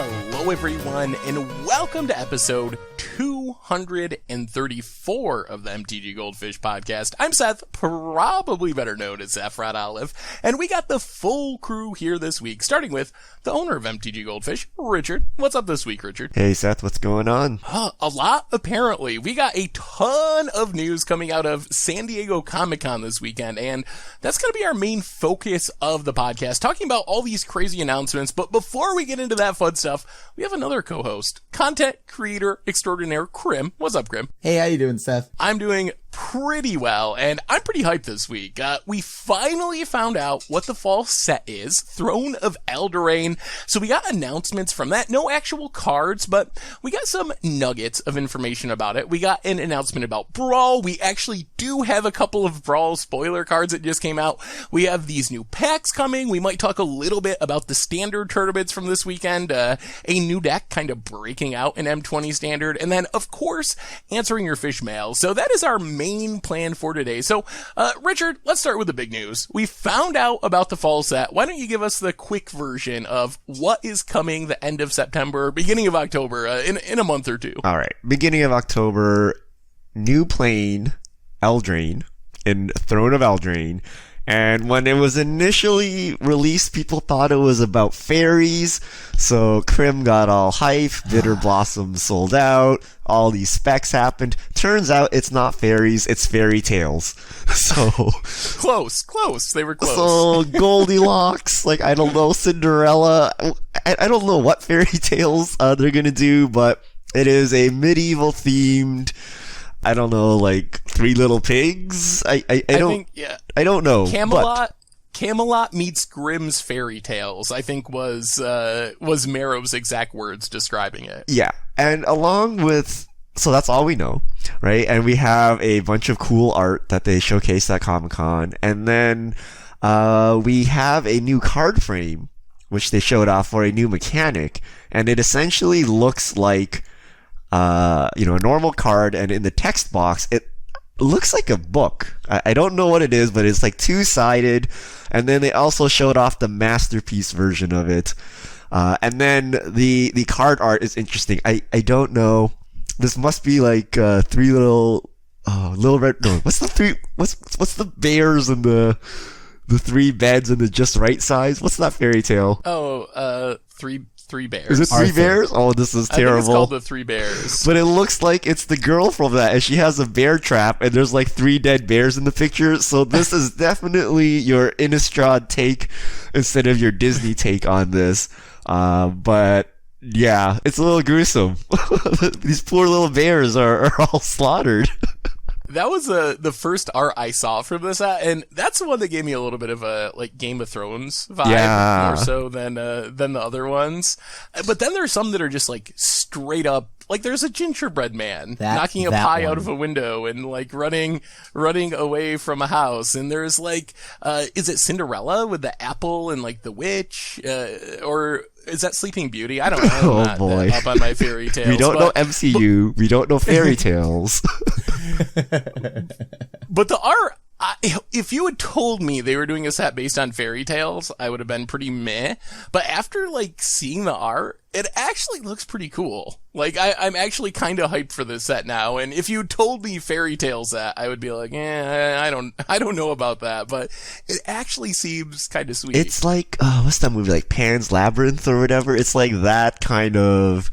Hello everyone, and welcome to episode 234 of the MTG Goldfish podcast. I'm Seth, probably better known as Saffron Olive, and we got the full crew here this week, starting with the owner of MTG Goldfish, Richard. What's up this week, Richard? Hey Seth, what's going on? A lot, apparently. We got a ton of news coming out of San Diego Comic-Con this weekend, and that's going to be our main focus of the podcast, talking about all these crazy announcements. But before we get into that fun stuff, we have another co-host, content creator extraordinaire, Krim. What's up, Krim? Hey, how you doing, Seth? I'm doing pretty well, and I'm pretty hyped this week. We finally found out what the fall set is, Throne of Eldraine. So we got announcements from that. No actual cards, but we got some nuggets of information about it. We got an announcement about Brawl. We actually do have a couple of Brawl spoiler cards that just came out. We have these new packs coming. We might talk a little bit about the standard tournaments from this weekend. A new deck kind of breaking out in M20 standard. And then, of course, answering your fish mail. So that is our main plan for today. So, Richard, let's start with the big news. We found out about the fall set. Why don't you give us the quick version of what is coming the end of September, beginning of October, in a month or two? All right. Beginning of October, new plane, Eldraine, in Throne of Eldraine. And when it was initially released, people thought it was about fairies. So Krim got all hype, Bitter Blossom sold out, all these specs happened. Turns out it's not fairies, it's fairy tales. So close. They were close. So Goldilocks, like I don't know, Cinderella. I don't know what fairy tales they're gonna do, but it is a medieval themed, I don't know, like Three Little Pigs. I don't know. Camelot meets Grimm's fairy tales, I think was Marrow's exact words describing it. Yeah. And along with, so that's all we know, right? And we have a bunch of cool art that they showcased at Comic-Con. And then we have a new card frame, which they showed off for a new mechanic. And it essentially looks like a normal card, and in the text box, it looks like a book. I don't know what it is, but it's like two-sided, and then they also showed off the masterpiece version of it. And then the card art is interesting. I don't know. This must be like three little red. No, what's the bears and the three beds and the just right size? What's that fairy tale? Three bears. Is it Three Bears? Oh, this is terrible. I think it's called the Three Bears. But it looks like it's the girl from that, and she has a bear trap, and there's like three dead bears in the picture. So this is definitely your Innistrad take instead of your Disney take on this. But yeah, it's a little gruesome. These poor little bears are all slaughtered. That was the first art I saw from this, and that's the one that gave me a little bit of a like Game of Thrones vibe, more so than the other ones. But then there's some that are just like straight up, like there's a gingerbread man knocking a pie out of a window and like running away from a house, and there's like is it Cinderella with the apple and like the witch, or is that Sleeping Beauty? I don't know. Oh boy, up on my fairy tales. We don't know MCU. We don't know fairy tales. But the art, if you had told me they were doing a set based on fairy tales, I would have been pretty meh. But after like seeing the art, it actually looks pretty cool. Like I'm actually kind of hyped for this set now. And if you told me fairy tale set, I would be like, I don't know about that. But it actually seems kind of sweet. It's like what's that movie, like Pan's Labyrinth or whatever? It's like that kind of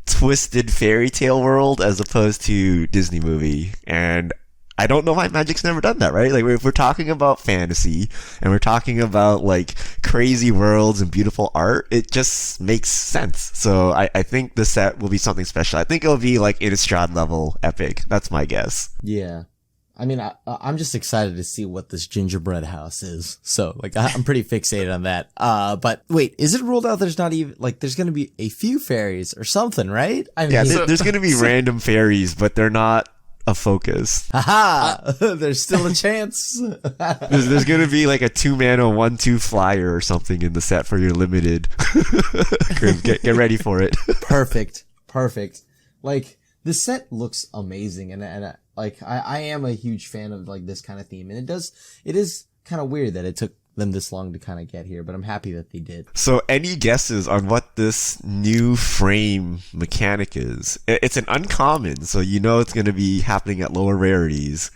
twisted fairy tale world as opposed to Disney movie. And I don't know why Magic's never done that, right? Like, if we're talking about fantasy and we're talking about like crazy worlds and beautiful art, it just makes sense. So I think the set will be something special. I think it'll be like Innistrad level epic. That's my guess. Yeah. I mean, I'm just excited to see what this gingerbread house is. So, like, I'm pretty fixated on that. But wait, is it ruled out there's not even, like, there's going to be a few fairies or something, right? I mean, there's going to be random fairies, but they're not a focus. Haha! There's still a chance. There's going to be like a 2-mana 1/2 flyer or something in the set for your limited. Get ready for it. Perfect. Like, the set looks amazing, and I am a huge fan of like this kind of theme, and it is kind of weird that it took them this long to kind of get here, but I'm happy that they did. So any guesses on what this new frame mechanic is? It's an uncommon, so you know it's going to be happening at lower rarities.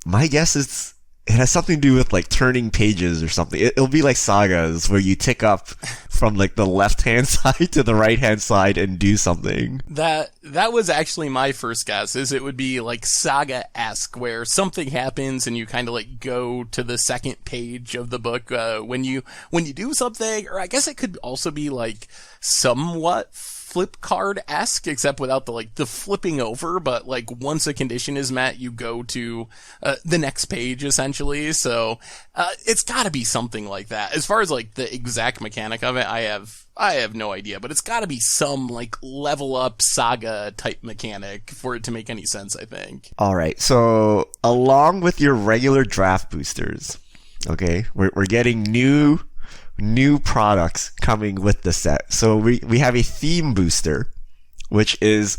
My guess is it has something to do with like turning pages or something. It'll be like sagas where you tick up from like the left-hand side to the right-hand side and do something. That was actually my first guess, is it would be like saga-esque, where something happens and you kind of like go to the second page of the book when you do something. Or I guess it could also be like somewhat flip card-esque, except without the flipping over, but like once a condition is met, you go to the next page essentially. So it's got to be something like that. As far as like the exact mechanic of it, I have no idea, but it's got to be some like level up saga type mechanic for it to make any sense, I think. All right, so along with your regular draft boosters, okay, we're getting new products coming with the set. So we have a theme booster, which is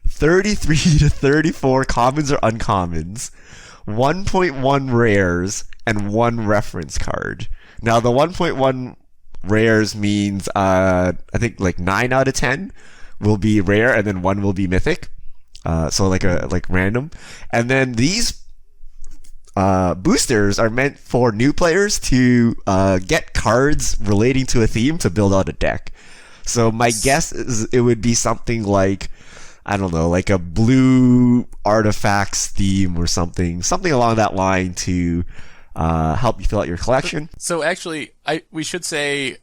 33 to 34 commons or uncommons, 1.1 rares, and 1 reference card. Now the 1.1 rares means I think like 9 out of 10 will be rare, and then 1 will be mythic. So like random. And then these boosters are meant for new players to get cards relating to a theme to build out a deck. So my guess is it would be something like, I don't know, like a blue artifacts theme or something along that line to help you fill out your collection. So actually, we should say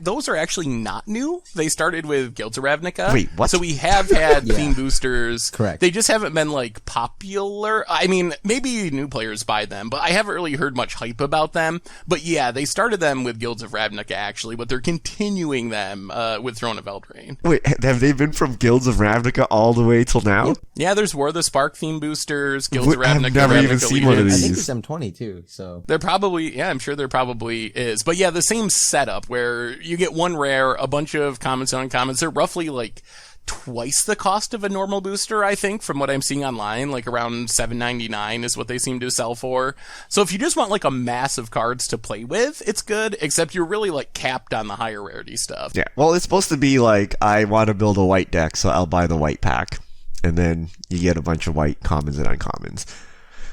those are actually not new. They started with Guilds of Ravnica. Wait, what? So we have had theme boosters. Correct. They just haven't been like popular. I mean, maybe new players buy them, but I haven't really heard much hype about them. But yeah, they started them with Guilds of Ravnica actually, but they're continuing them with Throne of Eldraine. Wait, have they been from Guilds of Ravnica all the way till now? Yeah, there's War of the Spark theme boosters, Guilds of I've Ravnica. never Ravnica even seen Legions. one of I these. think it's M20 too, so. There probably, I'm sure there probably is. But yeah, the same setup where you get 1 rare, a bunch of commons and uncommons. They're roughly like twice the cost of a normal booster, I think, from what I'm seeing online. Like around $7.99 is what they seem to sell for. So if you just want like a mass of cards to play with, it's good, except you're really like capped on the higher rarity stuff. Yeah, well, it's supposed to be like, I want to build a white deck, so I'll buy the white pack. And then you get a bunch of white commons and uncommons.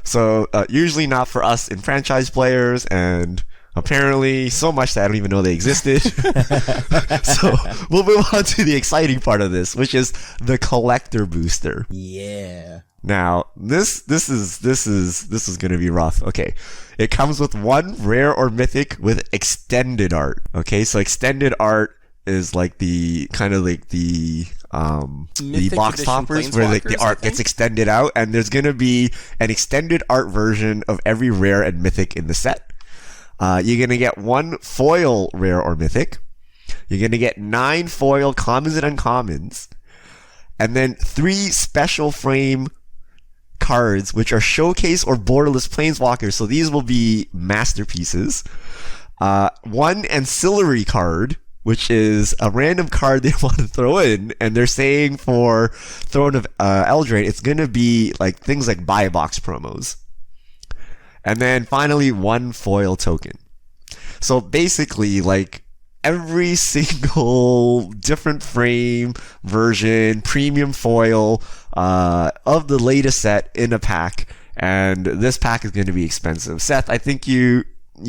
So usually not for us in franchise players, and apparently so much that I don't even know they existed. So we'll move on to the exciting part of this, which is the collector booster. Yeah. Now this is gonna be rough. Okay, it comes with 1 rare or mythic with extended art. Okay, so extended art is like the kind of like the box toppers where like the art gets extended out, and there's gonna be an extended art version of every rare and mythic in the set. You're gonna get 1 foil rare or mythic. You're gonna get 9 foil commons and uncommons, and then 3 special frame cards, which are showcase or borderless planeswalkers. So these will be masterpieces. 1 ancillary card, which is a random card they want to throw in, and they're saying for Throne of Eldraine, it's going to be like things like buy box promos. And then finally, 1 foil token. So basically, like every single different frame version, premium foil of the latest set in a pack, and this pack is going to be expensive. Seth, I think you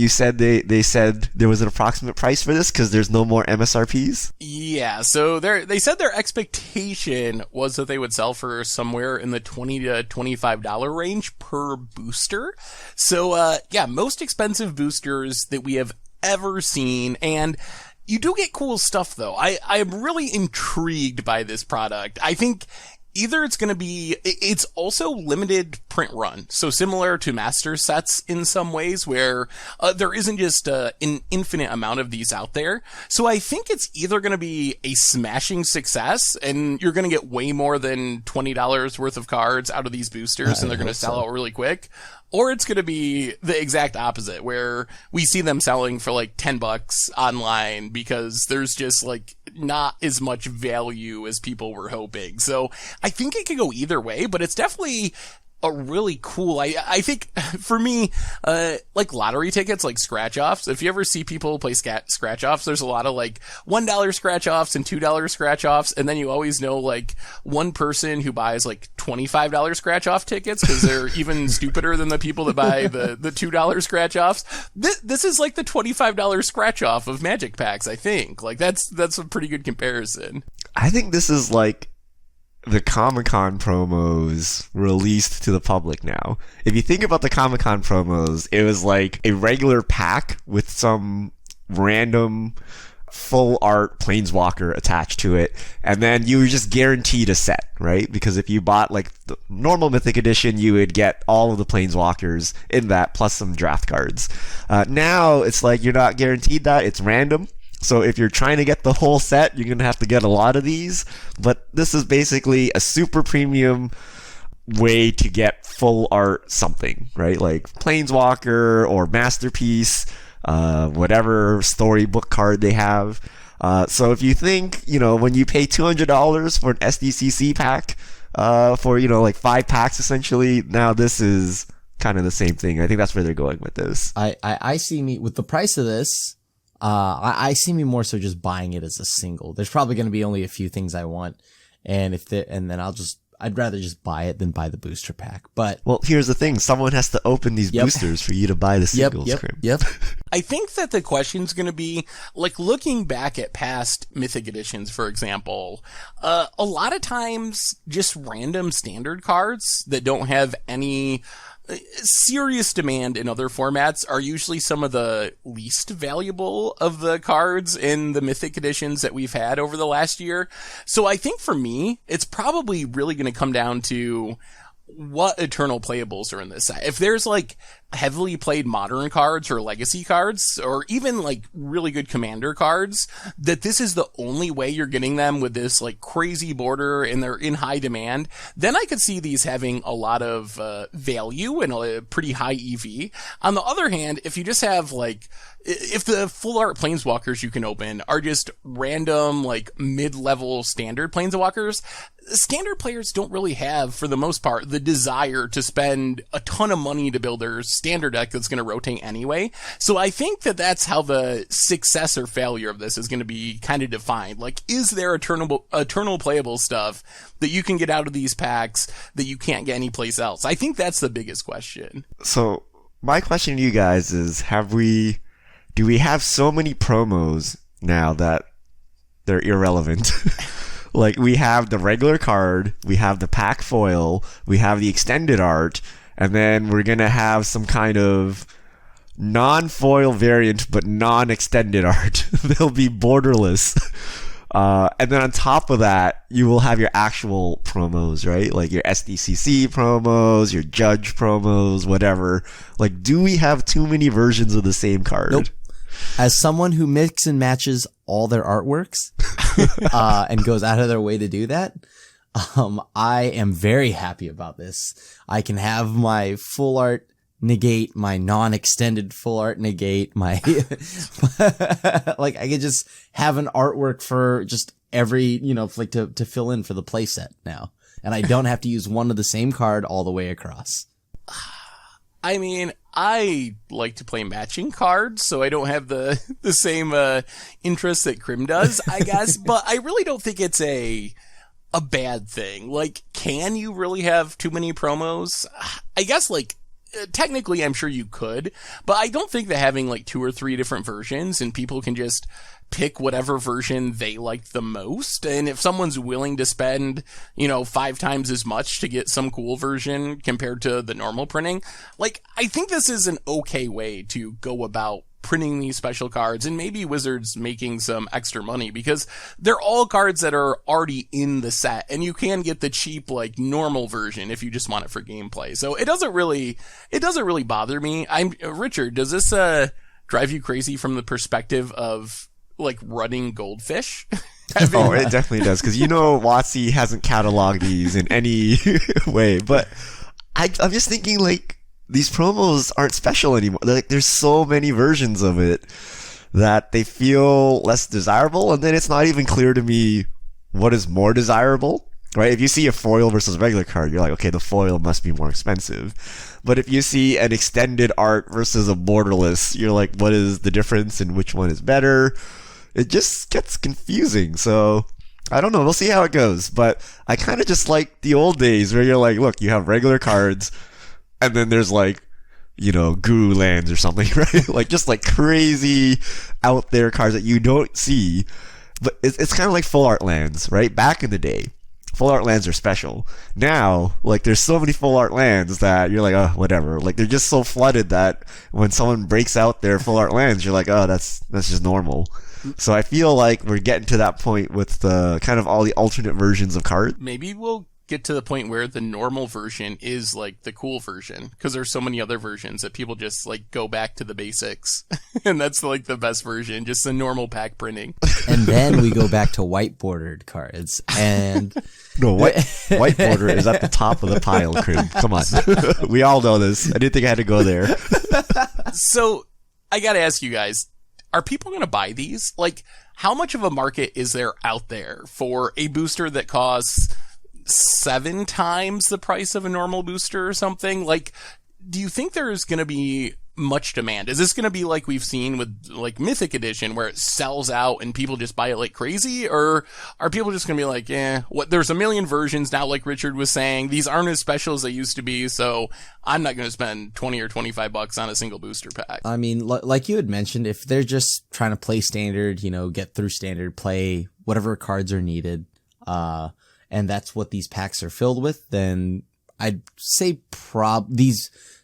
said they said there was an approximate price for this because there's no more MSRPs? Yeah, so they said their expectation was that they would sell for somewhere in the $20 to $25 range per booster. So, yeah, most expensive boosters that we have ever seen, and you do get cool stuff, though. I'm really intrigued by this product. I think either it's also limited print run. So similar to master sets in some ways where there isn't just an infinite amount of these out there. So I think it's either going to be a smashing success and you're going to get way more than $20 worth of cards out of these boosters and they're going to sell out really quick. Or it's going to be the exact opposite where we see them selling for like $10 online because there's just like not as much value as people were hoping. So I think it could go either way, but it's definitely a really cool, I think for me, like lottery tickets, like scratch offs. If you ever see people play scratch offs, there's a lot of like $1 scratch offs and $2 scratch offs. And then you always know like one person who buys like $25 scratch off tickets because they're even stupider than the people that buy the $2 scratch offs. This is like the $25 scratch off of Magic packs, I think. Like that's a pretty good comparison. I think this is like the Comic-Con promos released to the public now. If you think about the Comic-Con promos, it was like a regular pack with some random full art Planeswalker attached to it, and then you were just guaranteed a set, right? Because if you bought like the normal Mythic Edition, you would get all of the Planeswalkers in that, plus some draft cards. Now it's like you're not guaranteed that, it's random. So if you're trying to get the whole set, you're going to have to get a lot of these. But this is basically a super premium way to get full art something, right? Like Planeswalker or Masterpiece, whatever storybook card they have. So if you think, when you pay $200 for an SDCC pack, for, like 5 packs essentially, now this is kind of the same thing. I think that's where they're going with this. I see me with the price of this. I see me more so just buying it as a single. There's probably going to be only a few things I want, and then I'd rather just buy it than buy the booster pack. But well, here's the thing: someone has to open these boosters for you to buy the singles. Yep. I think that the question's going to be like looking back at past Mythic editions, for example. A lot of times, just random standard cards that don't have any serious demand in other formats are usually some of the least valuable of the cards in the Mythic editions that we've had over the last year. So I think for me, it's probably really going to come down to what Eternal playables are in this set. If there's like heavily played modern cards or legacy cards, or even like really good commander cards, that this is the only way you're getting them with this like crazy border and they're in high demand, then I could see these having a lot of value and a pretty high EV. On the other hand, if you just have like, if the full art planeswalkers you can open are just random, like mid-level standard planeswalkers, standard players don't really have, for the most part, the desire to spend a ton of money to build their standard deck that's going to rotate anyway. So I think that that's how the success or failure of this is going to be kind of defined. Like, is there eternal playable stuff that you can get out of these packs that you can't get anyplace else? I think that's the biggest question. So my question to you guys is, do we have so many promos now that they're irrelevant? Like, we have the regular card, we have the pack foil, we have the extended art, and then we're gonna have some kind of non-foil variant but non-extended art. They'll be borderless. And then on top of that, you will have your actual promos, right? Like your SDCC promos, your Judge promos, whatever. Like, do we have too many versions of the same card? Nope. As someone who mix and matches all their artworks, and goes out of their way to do that, I am very happy about this. I can have my full art negate, my non-extended full art negate, my, like, I could just have an artwork for just every, like to fill in for the playset now. And I don't have to use one of the same card all the way across. I mean, I like to play matching cards, so I don't have the same interest that Krim does, I guess. But I really don't think it's a bad thing. Like, can you really have too many promos? I guess, like, technically I'm sure you could, but I don't think that having like 2 or 3 different versions and people can just pick whatever version they like the most. And if someone's willing to spend, 5 times as much to get some cool version compared to the normal printing, like, I think this is an okay way to go about printing these special cards, and maybe Wizards making some extra money, because they're all cards that are already in the set, and you can get the cheap, like, normal version if you just want it for gameplay. So it doesn't really bother me. Richard, does this drive you crazy from the perspective of like running Goldfish? Oh, it definitely does, because WotC hasn't cataloged these in any way. But I'm just thinking, like, these promos aren't special anymore. Like, there's so many versions of it that they feel less desirable, and then it's not even clear to me what is more desirable. right? If you see a foil versus a regular card, you're like, okay, the foil must be more expensive. But if you see an extended art versus a borderless, you're like, what is the difference and which one is better? It just gets confusing. So I don't know. We'll see how it goes. But I kind of just like the old days where you're like, look, you have regular cards and then there's like, you know, guru lands or something, right? Like just like crazy out there cards that you don't see. But it's kind of like full art lands, right? Back in the day, full art lands are special. Now, like there's so many full art lands that you're like, oh, whatever. Like they're just so flooded that when someone breaks out their full art lands, you're like, oh, that's just normal. So I feel like we're getting to that point with the kind of all the alternate versions of cards. Maybe we'll get to the point where the normal version is like the cool version, because there's so many other versions that people just like go back to the basics and that's like the best version, just the normal pack printing. And then we go back to white bordered cards and No, white border is at the top of the pile, Krim. Come on. We all know this. I didn't think I had to go there. So I gotta ask you guys, are people going to buy these? Like, how much of a market is there out there for a booster that costs 7 times the price of a normal booster or something? Like, do you think there's going to be much demand? Is this going to be like we've seen with like Mythic Edition where it sells out and people just buy it like crazy? Or are people just going to be like, what? There's a million versions now, like Richard was saying. These aren't as special as they used to be, so I'm not going to spend 20 or 25 bucks on a single booster pack. I mean, like you had mentioned, if they're just trying to play standard, you know, get through standard, play whatever cards are needed, and that's what these packs are filled with, then I'd say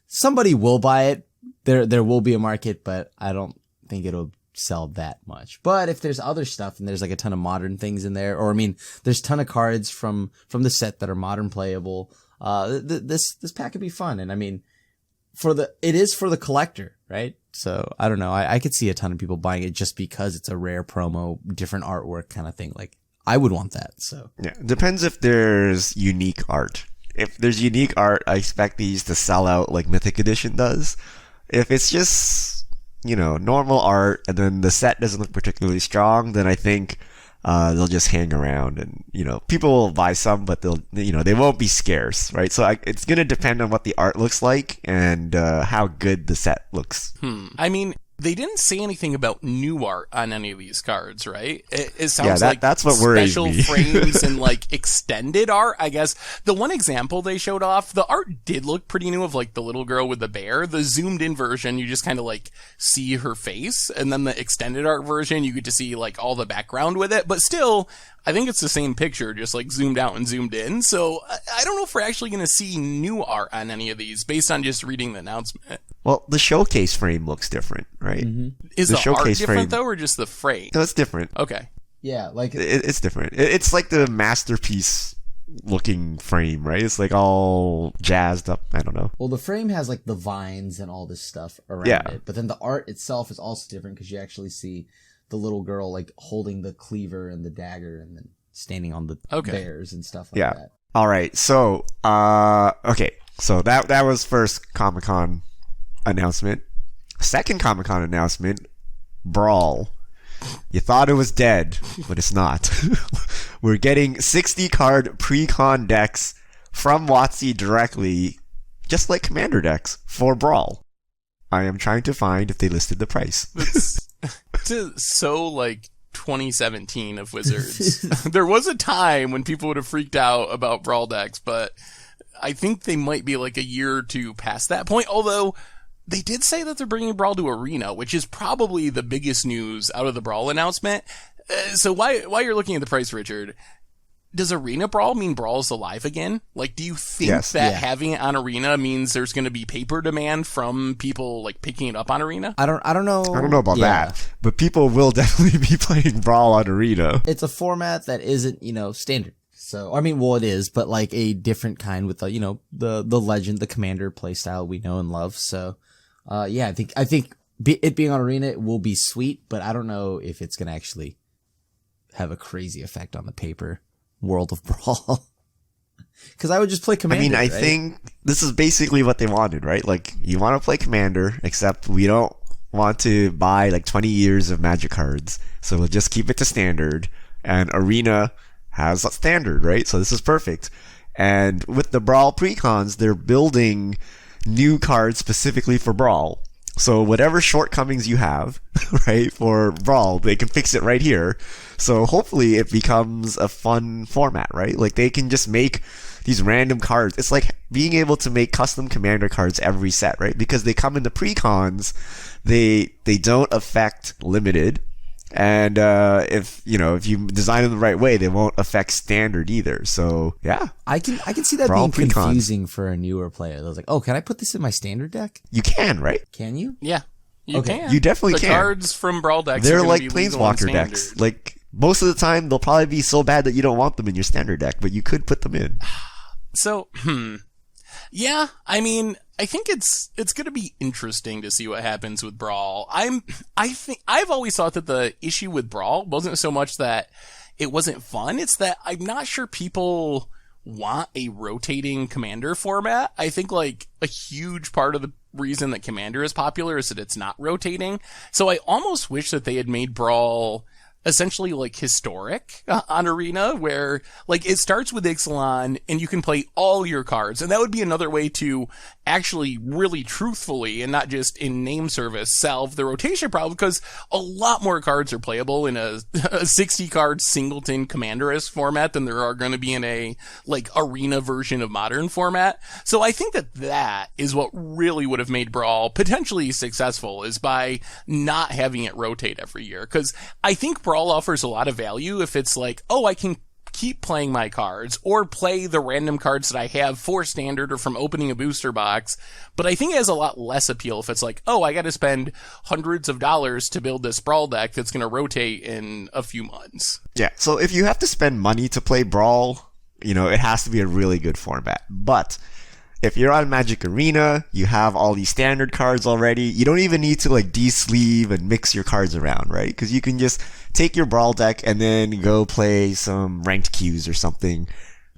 somebody will buy it. There will be a market, but I don't think it'll sell that much. But if there's other stuff and there's like a ton of modern things in there, or I mean, there's a ton of cards from the set that are modern playable, this pack could be fun. And I mean, it is for the collector, right? So I don't know. I could see a ton of people buying it just because it's a rare promo, different artwork kind of thing. Like I would want that. So yeah, depends if there's unique art. If there's unique art, I expect these to sell out like Mythic Edition does. If it's just, you know, normal art and then the set doesn't look particularly strong, then I think they'll just hang around and, you know, people will buy some, but they won't be scarce, right? So it's going to depend on what the art looks like and how good the set looks. I mean, they didn't say anything about new art on any of these cards, right? It sounds like that's what worries special me. frames and like extended art, I guess. The one example they showed off, the art did look pretty new of like the little girl with the bear. The zoomed in version, you just kind of like see her face. And then the extended art version, you get to see like all the background with it. But still, I think it's the same picture, just like zoomed out and zoomed in. So I don't know if we're actually going to see new art on any of these based on just reading the announcement. Well, the showcase frame looks different, right? Mm-hmm. Is the art showcase different frame, though, or just the frame? No, it's different. Okay. yeah, like It's different. It's like the masterpiece looking frame, right? It's like all jazzed up. I don't know. well, the frame has like the vines and all this stuff around Yeah. it, but then the art itself is also different because you actually see the little girl like holding the cleaver and the dagger and then standing on the bears and stuff like Yeah. that. All right. So, okay. So that was first Comic-Con announcement. Second Comic-Con announcement, Brawl. You thought it was dead, but it's not. We're getting 60 card pre-con decks from WotC directly, just like Commander decks, for Brawl. I am trying to find if they listed the price. It's so like 2017 of Wizards. There was a time when people would have freaked out about Brawl decks, but I think they might be like a year or two past that point, although they did say that they're bringing Brawl to Arena, which is probably the biggest news out of the Brawl announcement. So while you're looking at the price, Richard, does Arena Brawl mean Brawl is alive again? Like, do you think that having it on Arena means there's going to be paper demand from people like picking it up on Arena? I don't know. I don't know about that, but people will definitely be playing Brawl on Arena. It's a format that isn't, standard. So, I mean, well, it is, but like a different kind with the, the legend, the commander play style we know and love. So, yeah, I think it being on Arena will be sweet, but I don't know if it's going to actually have a crazy effect on the paper world of Brawl. Because I would just play Commander. I mean, I right? think this is basically what they wanted, right? Like, you want to play Commander, except we don't want to buy like 20 years of Magic cards, so we'll just keep it to standard. And Arena has a standard, right? So this is perfect. And with the Brawl precons, they're building new cards specifically for Brawl. So whatever shortcomings you have, right, for Brawl, they can fix it right here. So hopefully it becomes a fun format, right? Like they can just make these random cards. It's like being able to make custom commander cards every set, right? Because they come in the precons, they don't affect limited. And if you design them the right way, they won't affect standard either. So yeah, I can see that Brawl being precon. confusing for a newer player. They're like, oh, can I put this in my standard deck? You can, right? Can you? Yeah, you Okay. can. You definitely the can. cards from Brawl decks They're are like gonna be legal in Planeswalker decks. standard. Like most of the time, they'll probably be so bad that you don't want them in your standard deck, but you could put them in. So, yeah, I mean, I think it's going to be interesting to see what happens with Brawl. I've always thought that the issue with Brawl wasn't so much that it wasn't fun, it's that I'm not sure people want a rotating commander format. I think like a huge part of the reason that commander is popular is that it's not rotating. So I almost wish that they had made Brawl essentially like historic on Arena, where like it starts with Ixalan and you can play all your cards, and that would be another way to actually really truthfully and not just in name service solve the rotation problem, because a lot more cards are playable in a 60 card singleton commanderist format than there are going to be in a like Arena version of modern format. So I think that is what really would have made Brawl potentially successful, is by not having it rotate every year. Because I think Brawl offers a lot of value if it's like, oh, I can keep playing my cards or play the random cards that I have for standard or from opening a booster box. But I think it has a lot less appeal if it's like, oh, I got to spend hundreds of dollars to build this Brawl deck that's going to rotate in a few months. Yeah, so if you have to spend money to play Brawl, it has to be a really good format. But if you're on Magic Arena, you have all these standard cards already. You don't even need to like de-sleeve and mix your cards around, right? Because you can just take your Brawl deck and then go play some ranked queues or something.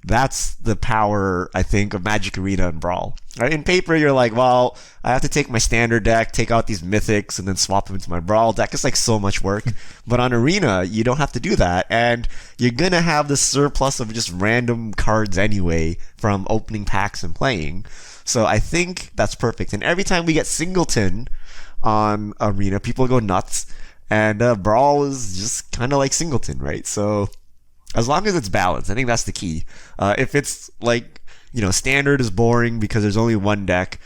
That's the power, I think, of Magic Arena and Brawl. Right? In paper, you're like, well, I have to take my standard deck, take out these mythics, and then swap them into my Brawl deck. It's like so much work. But on Arena, you don't have to do that, and you're gonna have the surplus of just random cards anyway from opening packs and playing. So I think that's perfect. And every time we get Singleton on Arena, people go nuts, and Brawl is just kind of like Singleton, right? So as long as it's balanced, I think that's the key. If it's like, standard is boring because there's only one deck,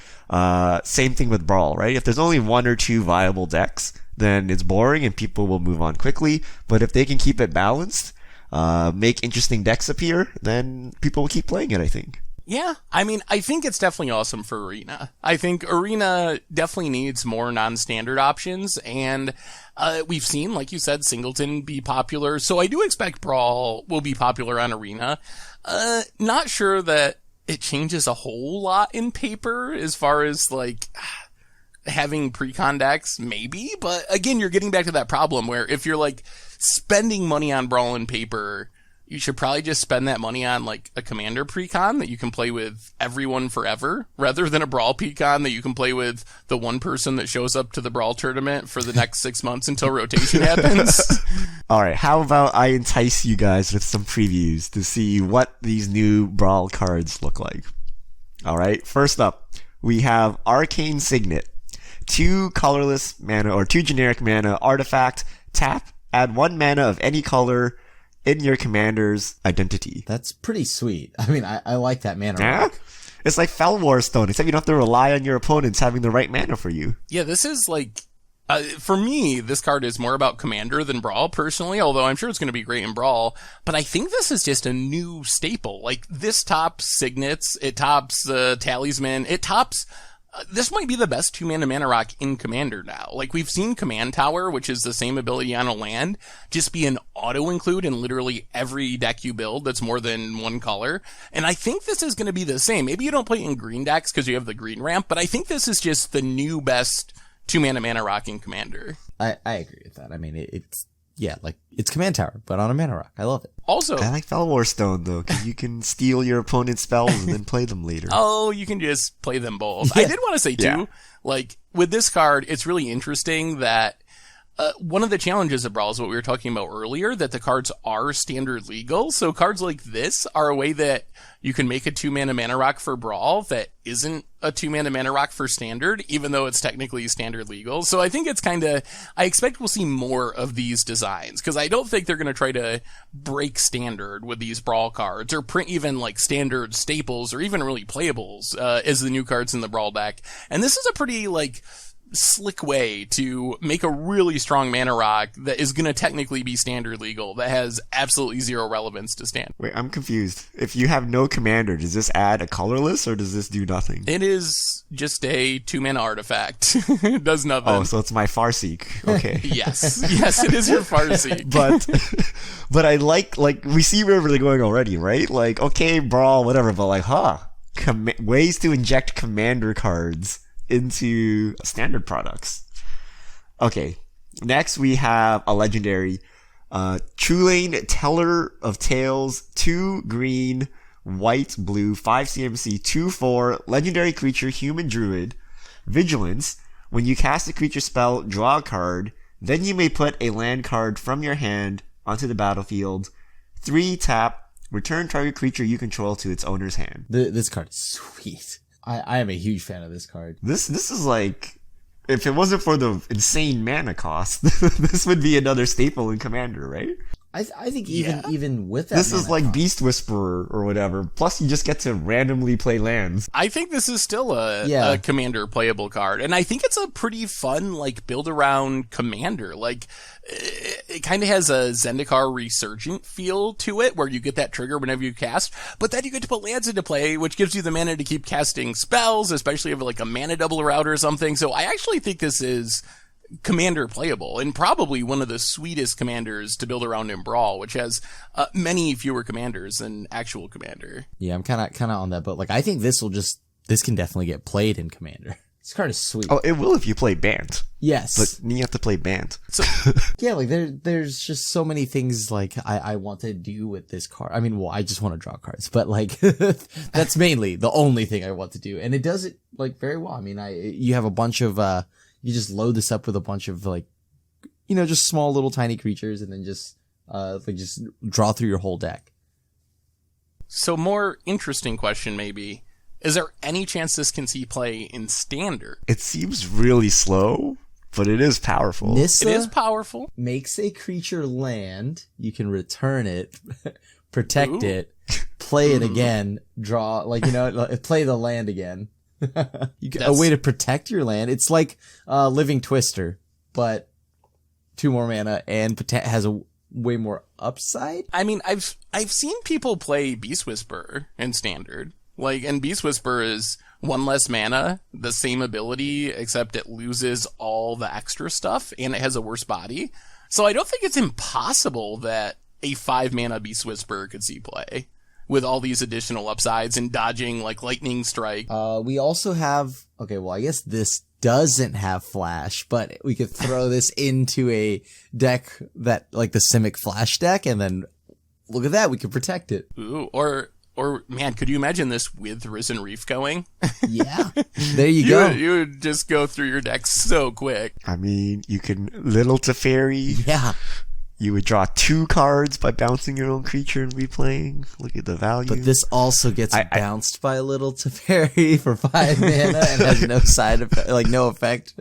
same thing with Brawl, right? If there's only one or two viable decks, then it's boring and people will move on quickly. But if they can keep it balanced, make interesting decks appear, then people will keep playing it, I think. Yeah, I mean, I think it's definitely awesome for Arena. I think Arena definitely needs more non-standard options, and we've seen, like you said, Singleton be popular, so I do expect Brawl will be popular on Arena. Not sure that it changes a whole lot in paper as far as, like, having pre-con decks, maybe, but again, you're getting back to that problem where if you're, like, spending money on Brawl in paper, you should probably just spend that money on like a commander precon that you can play with everyone forever, rather than a Brawl precon that you can play with the one person that shows up to the Brawl tournament for the next 6 months until rotation happens. All right, how about I entice you guys with some previews to see what these new Brawl cards look like. All right, first up, we have Arcane Signet. 2 colorless mana, or 2 generic mana, artifact, tap, add 1 mana of any color in your commander's identity. That's pretty sweet. I mean, I like that mana Yeah? rock. It's like Felwar Stone, except you don't have to rely on your opponents having the right mana for you. Yeah, this is like, for me, this card is more about Commander than Brawl, personally, although I'm sure it's going to be great in Brawl, but I think this is just a new staple. Like, this tops Signets, it tops Talisman, it tops... this might be the best 2-mana rock in Commander now. Like, we've seen Command Tower, which is the same ability on a land, just be an auto-include in literally every deck you build that's more than one color. And I think this is going to be the same. Maybe you don't play in green decks because you have the green ramp, but I think this is just the new best 2-mana rock in Commander. I agree with that. I mean, it's Command Tower, but on a mana rock. I love it. Also, I like Felwar Stone, though, because you can steal your opponent's spells and then play them later. oh, you can just play them both. Yeah. I did want to say, too, like, with this card, it's really interesting that one of the challenges of Brawl is what we were talking about earlier, that the cards are standard legal. So cards like this are a way that you can make a 2-mana rock for Brawl that isn't a 2-mana rock for standard, even though it's technically standard legal. So I think it's I expect we'll see more of these designs, because I don't think they're going to try to break standard with these Brawl cards, or print even like standard staples, or even really playables, as the new cards in the Brawl deck. And this is a pretty slick way to make a really strong mana rock that is going to technically be standard legal, that has absolutely zero relevance to standard. Wait, I'm confused. If you have no commander, does this add a colorless, or does this do nothing? It is just a 2-mana artifact. It does nothing. Oh, so it's my Farseek. Okay. Yes, it is your Farseek. but I like we see where they're going already, right? Like, okay, Brawl, whatever, but ways to inject commander cards into standard products. Okay, next we have a legendary Trulane Teller of Tales, 2 green, white, blue, 5 CMC, 2/4, legendary creature, human druid, vigilance. When you cast a creature spell, draw a card, then you may put a land card from your hand onto the battlefield. 3 tap, return target creature you control to its owner's hand. This card is sweet. I am a huge fan of this card. This is like, if it wasn't for the insane mana cost, this would be another staple in Commander, right? I think even with that, this is like Beast Whisperer or whatever. Plus, you just get to randomly play lands. I think this is still a Commander playable card, and I think it's a pretty fun build around Commander. It kind of has a Zendikar Resurgent feel to it, where you get that trigger whenever you cast, but then you get to put lands into play, which gives you the mana to keep casting spells, especially if a mana doubler out or something. So I actually think this is Commander playable, and probably one of the sweetest commanders to build around in Brawl, which has many fewer commanders than actual Commander. Yeah, I'm kind of on that, but I think this can definitely get played in Commander. This card is sweet. Oh, it will if you play Bant. Yes, but you have to play Bant. So yeah, there's just so many things I want to do with this card. I mean, well, I just want to draw cards, but that's mainly the only thing I want to do, and it does it very well. I mean, you have a bunch of you just load this up with a bunch of just small little tiny creatures, and then just draw through your whole deck. So more interesting question maybe. Is there any chance this can see play in Standard? It seems really slow, but it is powerful. Nissa it is powerful. Makes a creature land. You can return it, protect it, play it again, draw, play the land again. A way to protect your land. It's like Living Twister, but 2 more mana and has a way more upside. I mean, I've seen people play Beast Whisperer in Standard. And Beast Whisperer is 1 less mana, the same ability, except it loses all the extra stuff, and it has a worse body. So I don't think it's impossible that a 5 mana Beast Whisperer could see play with all these additional upsides and dodging Lightning Strike. We also have, I guess this doesn't have Flash, but we could throw this into a deck that, the Simic Flash deck, and then look at that, we could protect it. Ooh, or man, could you imagine this with Risen Reef going? Yeah. There you go. You would just go through your deck so quick. I mean, you can Little Teferi. Yeah. You would draw 2 cards by bouncing your own creature and replaying. Look at the value. But this also gets bounced by Little Teferi for 5 mana and has no side effect, no effect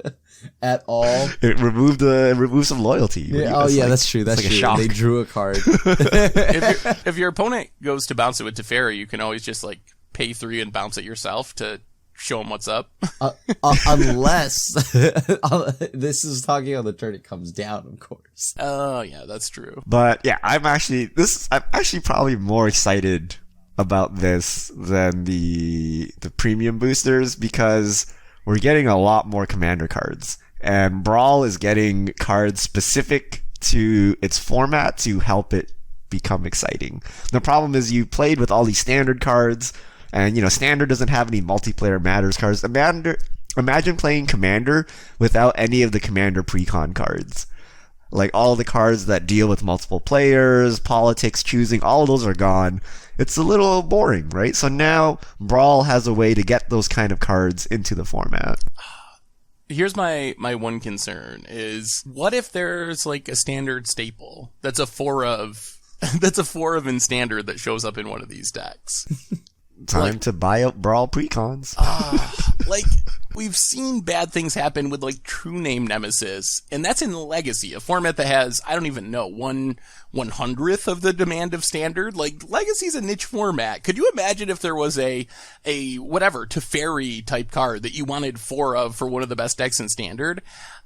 at all. It removed some loyalty. Yeah, that's true. That's like true. A shock. They drew a card. if your opponent goes to bounce it with Teferi, you can always just pay 3 and bounce it yourself to show them what's up. Unless this is talking on the turn it comes down, of course. Oh yeah, that's true. But yeah, I'm actually probably more excited about this than the premium boosters, because we're getting a lot more commander cards, and Brawl is getting cards specific to its format to help it become exciting. The problem is you played with all these standard cards, and standard doesn't have any multiplayer matters cards. Imagine playing Commander without any of the Commander precon cards. All the cards that deal with multiple players, politics, choosing, all of those are gone. It's a little boring, right? So now Brawl has a way to get those kind of cards into the format. Here's my one concern is, what if there's like a standard staple that's a 4 of in standard that shows up in one of these decks? Time to buy up Brawl precons. Like, we've seen bad things happen with like True Name Nemesis, and that's in Legacy, a format that has, I don't even know, 1/100th of the demand of standard. Like, Legacy's a niche format. Could you imagine if there was a whatever Teferi type card that you wanted 4 of for one of the best decks in standard?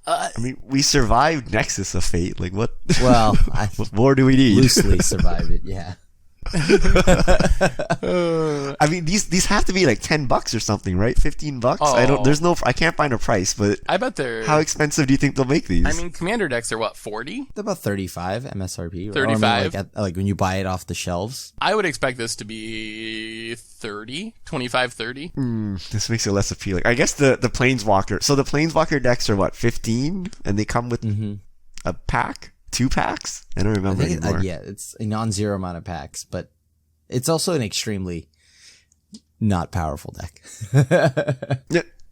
I mean, we survived Nexus of Fate. Like, what? Well, what more do we need? Loosely survived it, yeah. I mean, these have to be like $10 or something, right? $15. Oh. I can't find a price, but I bet they're... How expensive do you think they'll make these? I mean, Commander decks are what, 40? They're about 35 MSRP. 35? Like when you buy it off the shelves. I would expect this to be 30, 25, 30. This makes it less appealing. I guess the Planeswalker. So the Planeswalker decks are what, 15? And they come with a pack? 2 packs? I don't remember anymore. Yeah, it's a non-zero amount of packs, but it's also an extremely not powerful deck.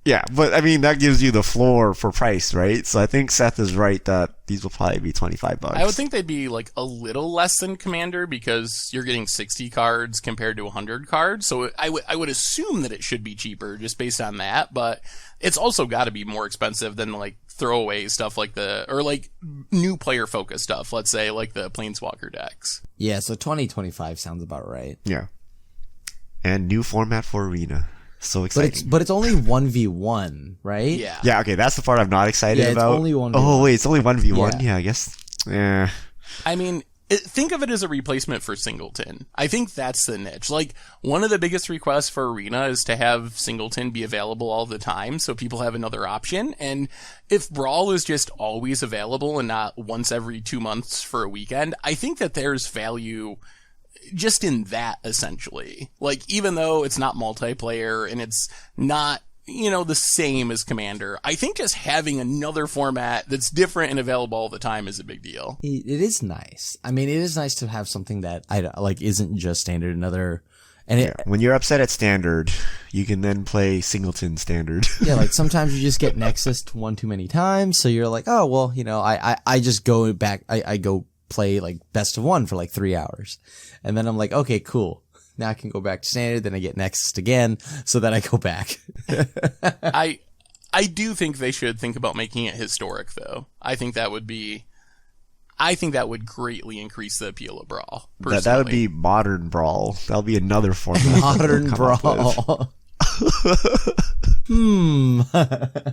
Yeah, but I mean, that gives you the floor for price, right? So I think Seth is right that these will probably be $25. I would think they'd be like a little less than Commander because you're getting 60 cards compared to 100 cards. So I would assume that it should be cheaper just based on that, but it's also got to be more expensive than like throwaway stuff like or like new player focused stuff. Let's say like the Planeswalker decks. Yeah, so 2025 sounds about right. Yeah. And new format for Arena. So exciting. But it's only 1v1, right? Yeah. Yeah, okay, that's the part I'm not excited about. It's only 1v1. Oh, wait, it's only 1v1? Yeah. Yeah, I guess. Yeah. I mean, think of it as a replacement for Singleton. I think that's the niche. Like, one of the biggest requests for Arena is to have Singleton be available all the time so people have another option. And if Brawl is just always available and not once every 2 months for a weekend, I think that there's value just in that, essentially. Like, even though it's not multiplayer and it's not, the same as Commander, I think just having another format that's different and available all the time is a big deal. It is nice. I mean, it is nice to have something that isn't just standard. When you're upset at standard, you can then play Singleton standard. Yeah, like sometimes you just get Nexus one too many times, so you're like, oh well, I just go back. I go play like best of 1 for like 3 hours, and then I'm like, okay, cool. Now I can go back to standard. Then I get Nexus again, so then I go back. I do think they should think about making it historic, though. I think that would greatly increase the appeal of Brawl. That would be modern Brawl. That'll be another format. Modern Brawl.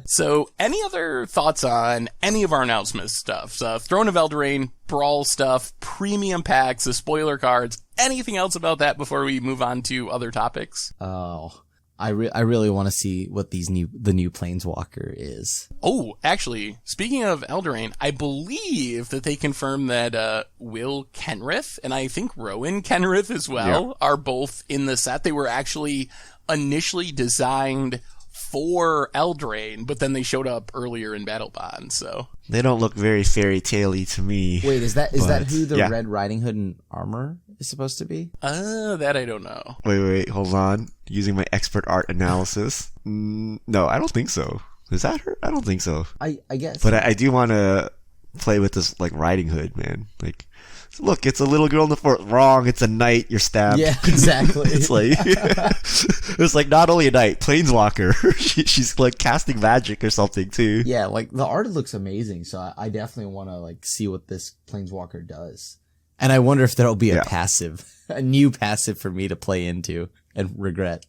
So, any other thoughts on any of our announcement stuff? Throne of Eldraine, Brawl stuff, premium packs, the spoiler cards, anything else about that before we move on to other topics? Oh, I really want to see what the new Planeswalker is. Oh, actually, speaking of Eldraine, I believe that they confirmed that Will Kenrith and I think Rowan Kenrith as well are both in the set. They were actually initially designed for Eldraine, but then they showed up earlier in Battle Bond, so. They don't look very fairy tale-y to me. Wait, is that who the Red Riding Hood and armor is supposed to be? That I don't know. Wait, hold on. Using my expert art analysis. No, I don't think so. Is that her? I don't think so. I guess. But I do want to play with this, like, Riding Hood, man. Like, look, it's a little girl in the fort. Wrong, it's a knight. You're stabbed. Yeah, exactly. It's like not only a knight, Planeswalker. She's like casting magic or something too. Yeah, like the art looks amazing. So I definitely want to like see what this Planeswalker does. And I wonder if there'll be a new passive for me to play into and regret.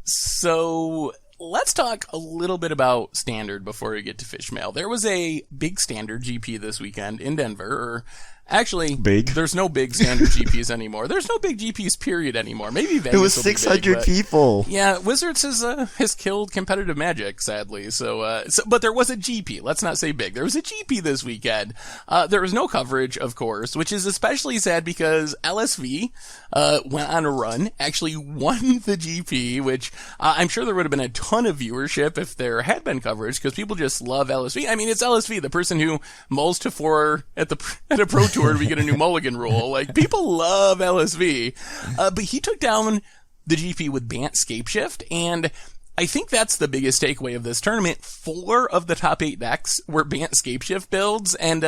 So let's talk a little bit about Standard before we get to Fish Mail. There was a big Standard GP this weekend in Denver, or actually, there's no big Standard GPs anymore. There's no big GPs, period, anymore. Maybe Vegas. It was 600 people. Yeah, Wizards has killed competitive Magic, sadly. But there was a GP. Let's not say big. There was a GP this weekend. There was no coverage, of course, which is especially sad because LSV went on a run, actually won the GP, which I'm sure there would have been a ton of viewership if there had been coverage because people just love LSV. I mean, it's LSV, the person who mulls to 4 at a Pro Tour we get a new mulligan rule. Like, people love LSV. But he took down the GP with Bant Scapeshift, and I think that's the biggest takeaway of this tournament. 4 of the top 8 decks were Bant Scapeshift builds, and